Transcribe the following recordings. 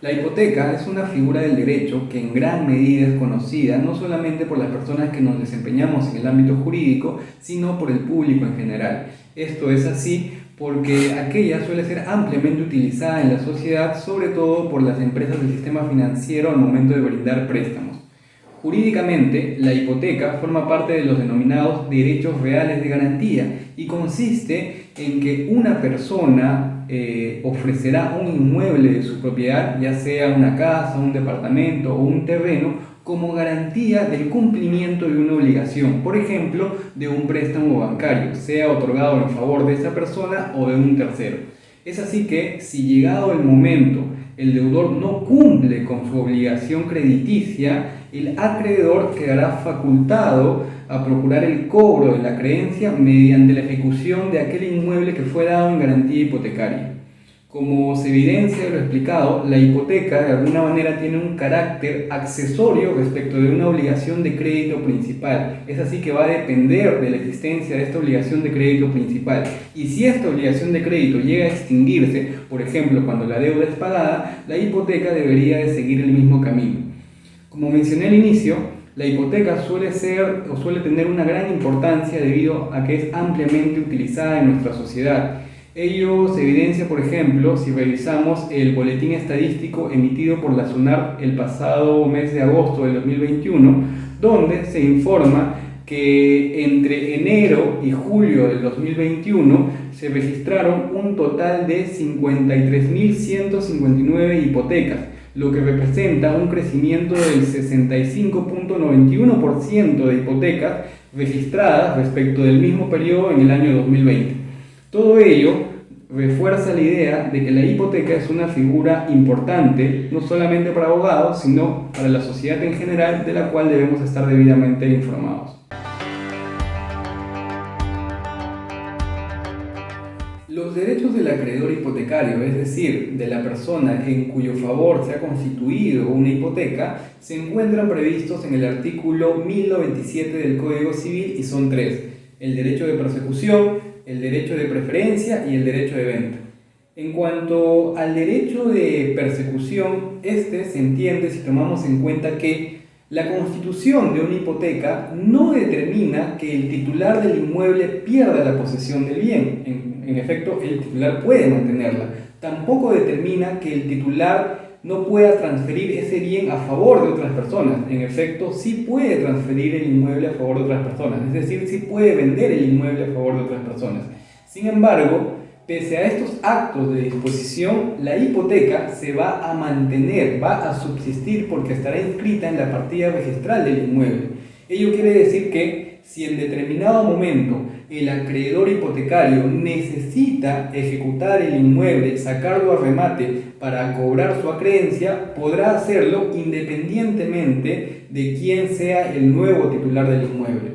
La hipoteca es una figura del derecho que en gran medida es conocida no solamente por las personas que nos desempeñamos en el ámbito jurídico, sino por el público en general. Esto es así porque aquella suele ser ampliamente utilizada en la sociedad, sobre todo por las empresas del sistema financiero al momento de brindar préstamos. Jurídicamente, la hipoteca forma parte de los denominados derechos reales de garantía y consiste en que una persona ofrecerá un inmueble de su propiedad, ya sea una casa, un departamento o un terreno, como garantía del cumplimiento de una obligación, por ejemplo, de un préstamo bancario, sea otorgado en favor de esa persona o de un tercero. Es así que, si llegado el momento el deudor no cumple con su obligación crediticia, el acreedor quedará facultado a procurar el cobro de la creencia mediante la ejecución de aquel inmueble que fue dado en garantía hipotecaria. Como se evidencia de lo explicado, la hipoteca de alguna manera tiene un carácter accesorio respecto de una obligación de crédito principal. Es así que va a depender de la existencia de esta obligación de crédito principal. Y si esta obligación de crédito llega a extinguirse, por ejemplo, cuando la deuda es pagada, la hipoteca debería de seguir el mismo camino. Como mencioné al inicio, la hipoteca suele tener una gran importancia debido a que es ampliamente utilizada en nuestra sociedad. Ello se evidencia, por ejemplo, si revisamos el boletín estadístico emitido por la SUNAT el pasado mes de agosto del 2021, donde se informa que entre enero y julio del 2021 se registraron un total de 53.159 hipotecas, lo que representa un crecimiento del 65.91% de hipotecas registradas respecto del mismo periodo en el año 2020. Todo ello refuerza la idea de que la hipoteca es una figura importante, no solamente para abogados, sino para la sociedad en general, de la cual debemos estar debidamente informados. Los derechos del acreedor hipotecario, es decir, de la persona en cuyo favor se ha constituido una hipoteca, se encuentran previstos en el artículo 1097 del Código Civil y son tres: el derecho de persecución, el derecho de preferencia y el derecho de venta. En cuanto al derecho de persecución, este se entiende si tomamos en cuenta que la constitución de una hipoteca no determina que el titular del inmueble pierda la posesión del bien. En efecto, el titular puede mantenerla. Tampoco determina que el titular no pueda transferir ese bien a favor de otras personas. En efecto, sí puede transferir el inmueble a favor de otras personas, es decir, sí puede vender el inmueble a favor de otras personas. Sin embargo, pese a estos actos de disposición, la hipoteca se va a mantener, va a subsistir porque estará inscrita en la partida registral del inmueble. Ello quiere decir que si en determinado momento el acreedor hipotecario necesita ejecutar el inmueble, sacarlo a remate para cobrar su acreencia, podrá hacerlo independientemente de quién sea el nuevo titular del inmueble.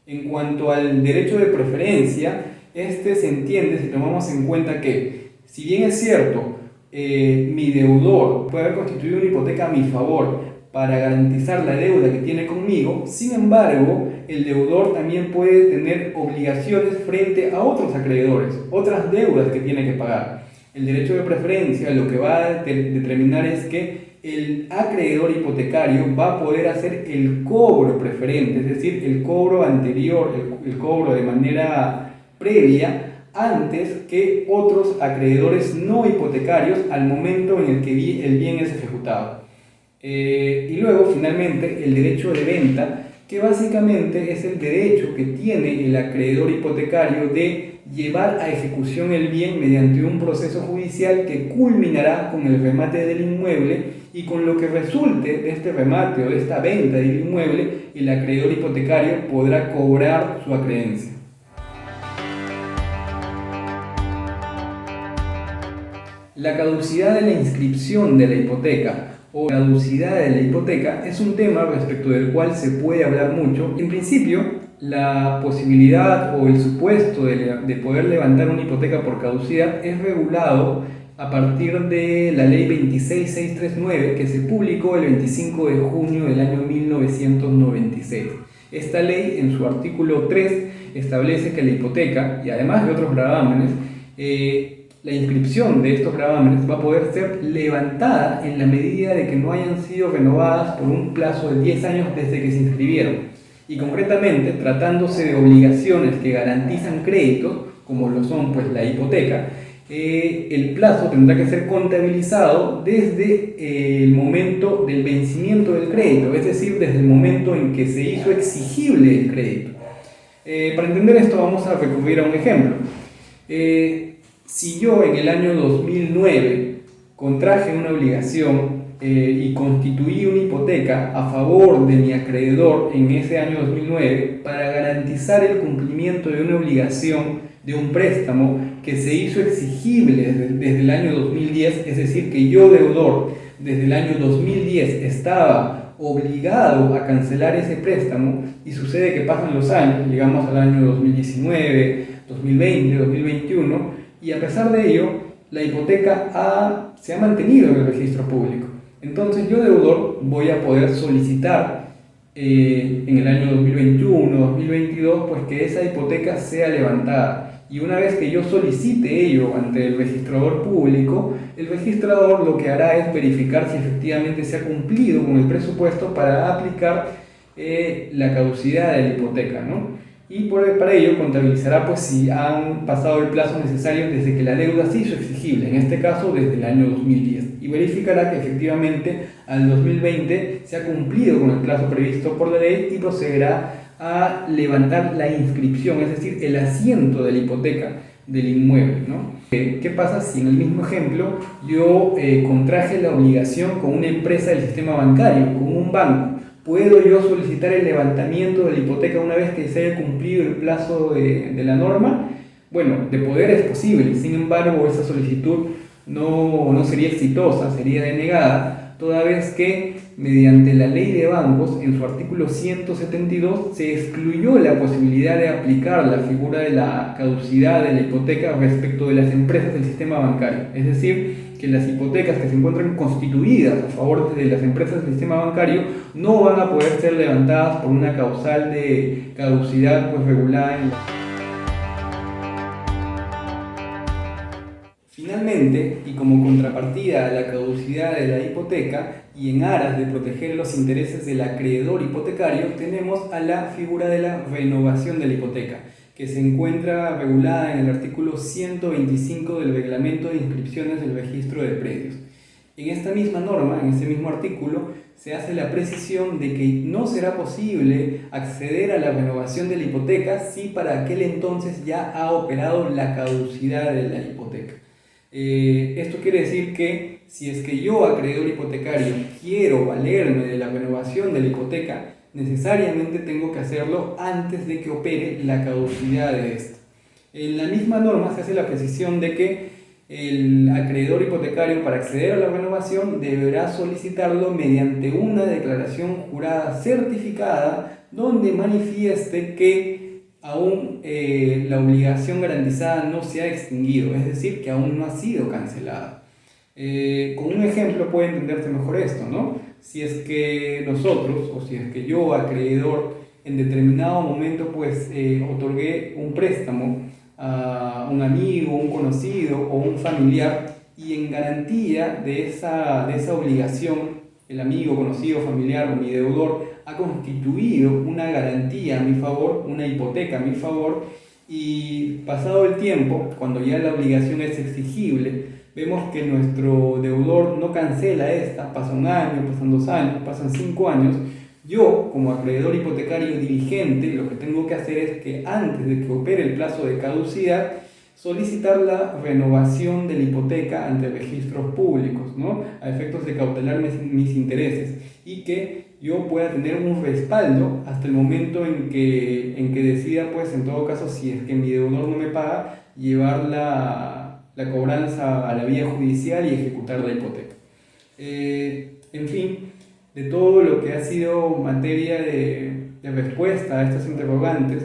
En cuanto al derecho de preferencia, este se entiende si tomamos en cuenta que, si bien es cierto, mi deudor puede haber constituido una hipoteca a mi favor para garantizar la deuda que tiene conmigo, sin embargo, el deudor también puede tener obligaciones frente a otros acreedores, otras deudas que tiene que pagar. El derecho de preferencia lo que va a determinar es que el acreedor hipotecario va a poder hacer el cobro preferente, es decir, el cobro anterior, el cobro de manera previa, antes que otros acreedores no hipotecarios al momento en el que el bien es ejecutado. Y luego, finalmente, el derecho de venta, que básicamente es el derecho que tiene el acreedor hipotecario de llevar a ejecución el bien mediante un proceso judicial que culminará con el remate del inmueble, y con lo que resulte de este remate o de esta venta del inmueble, el acreedor hipotecario podrá cobrar su acreencia. La caducidad de la inscripción de la hipoteca o caducidad de la hipoteca es un tema respecto del cual se puede hablar mucho. En principio, la posibilidad o el supuesto de poder levantar una hipoteca por caducidad es regulado a partir de la ley 26639, que se publicó el 25 de junio del año 1996. Esta ley, en su artículo 3, establece que la hipoteca, y además de otros gravámenes, la inscripción de estos gravámenes va a poder ser levantada en la medida de que no hayan sido renovadas por un plazo de 10 años desde que se inscribieron. Y concretamente, tratándose de obligaciones que garantizan créditos, como lo son pues la hipoteca, el plazo tendrá que ser contabilizado desde el momento del vencimiento del crédito, es decir, desde el momento en que se hizo exigible el crédito. Para entender esto vamos a recurrir a un ejemplo. Si yo en el año 2009 contraje una obligación y constituí una hipoteca a favor de mi acreedor en ese año 2009 para garantizar el cumplimiento de una obligación de un préstamo que se hizo exigible desde el año 2010, es decir, que yo, deudor, desde el año 2010 estaba obligado a cancelar ese préstamo, y sucede que pasan los años, llegamos al año 2019, 2020, 2021, y a pesar de ello, la hipoteca se ha mantenido en el registro público. Entonces yo, deudor, voy a poder solicitar en el año 2021, 2022, pues que esa hipoteca sea levantada. Y una vez que yo solicite ello ante el registrador público, el registrador lo que hará es verificar si efectivamente se ha cumplido con el presupuesto para aplicar la caducidad de la hipoteca, ¿no? Y para ello contabilizará pues si han pasado el plazo necesario desde que la deuda se hizo exigible, en este caso desde el año 2010, y verificará que efectivamente al 2020 se ha cumplido con el plazo previsto por la ley y procederá a levantar la inscripción, es decir, el asiento de la hipoteca del inmueble, ¿no? ¿Qué pasa si en el mismo ejemplo yo contraje la obligación con una empresa del sistema bancario, con un banco? ¿Puedo yo solicitar el levantamiento de la hipoteca una vez que se haya cumplido el plazo de la norma? Bueno, de poder es posible, sin embargo esa solicitud no sería exitosa, sería denegada, toda vez que mediante la ley de bancos, en su artículo 172, se excluyó la posibilidad de aplicar la figura de la caducidad de la hipoteca respecto de las empresas del sistema bancario. Es decir, que las hipotecas que se encuentran constituidas a favor de las empresas del sistema bancario no van a poder ser levantadas por una causal de caducidad pues regulada en la... Finalmente, y como contrapartida a la caducidad de la hipoteca y en aras de proteger los intereses del acreedor hipotecario, tenemos a la figura de la renovación de la hipoteca, que se encuentra regulada en el artículo 125 del Reglamento de Inscripciones del Registro de Predios. En esta misma norma, en este mismo artículo, se hace la precisión de que no será posible acceder a la renovación de la hipoteca si para aquel entonces ya ha operado la caducidad de la hipoteca. Esto quiere decir que si es que yo, acreedor hipotecario, quiero valerme de la renovación de la hipoteca, necesariamente tengo que hacerlo antes de que opere la caducidad de esta. En la misma norma se hace la precisión de que el acreedor hipotecario, para acceder a la renovación, deberá solicitarlo mediante una declaración jurada certificada donde manifieste que aún la obligación garantizada no se ha extinguido, es decir, que aún no ha sido cancelada. Con un ejemplo puede entenderse mejor esto, ¿no? Si es que nosotros, o si es que yo, acreedor, en determinado momento pues otorgué un préstamo a un amigo, un conocido o un familiar, y en garantía de esa obligación, el amigo, conocido, familiar o mi deudor ha constituido una garantía a mi favor, una hipoteca a mi favor, y pasado el tiempo, cuando ya la obligación es exigible, vemos que nuestro deudor no cancela esta, pasa un año, pasan 2 años, pasan 5 años. Yo, como acreedor hipotecario diligente, lo que tengo que hacer es que antes de que opere el plazo de caducidad, solicitar la renovación de la hipoteca ante registros públicos, ¿no? A efectos de cautelar mis intereses, y que yo pueda tener un respaldo hasta el momento en que decida, pues en todo caso, si es que mi deudor no me paga, llevar la cobranza a la vía judicial y ejecutar la hipoteca. En fin, de todo lo que ha sido materia de respuesta a estas interrogantes,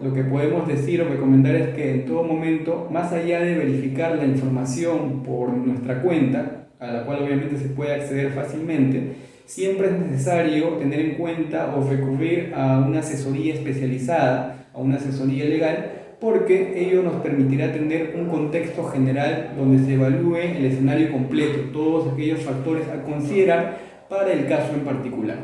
lo que podemos decir o recomendar es que en todo momento, más allá de verificar la información por nuestra cuenta, a la cual obviamente se puede acceder fácilmente, siempre es necesario tener en cuenta o recurrir a una asesoría especializada, a una asesoría legal, porque ello nos permitirá tener un contexto general donde se evalúe el escenario completo, todos aquellos factores a considerar para el caso en particular.